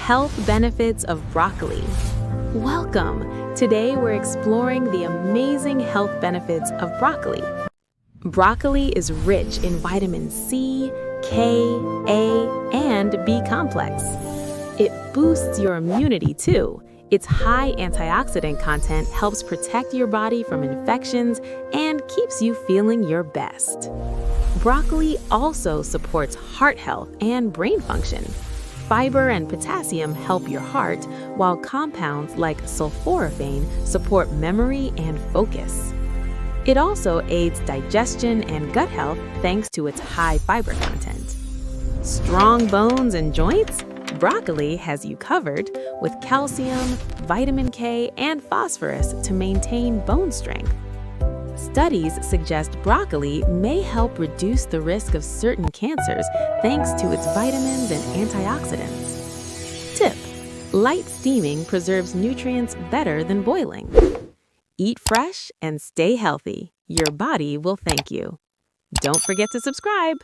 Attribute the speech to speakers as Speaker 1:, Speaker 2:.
Speaker 1: Health benefits of broccoli. Welcome! Today we're exploring the amazing health benefits of broccoli. Broccoli is rich in vitamin C, K, A, and B complex. It boosts your immunity too. Its high antioxidant content helps protect your body from infections and keeps you feeling your best. Broccoli also supports heart health and brain function. Fiber and potassium help your heart, while compounds like sulforaphane support memory and focus. It also aids digestion and gut health thanks to its high fiber content. Strong bones and joints? Broccoli has you covered with calcium, vitamin K, and phosphorus to maintain bone strength. Studies suggest broccoli may help reduce the risk of certain cancers thanks to its vitamins and antioxidants. Tip: light steaming preserves nutrients better than boiling. Eat fresh and stay healthy. Your body will thank you. Don't forget to subscribe.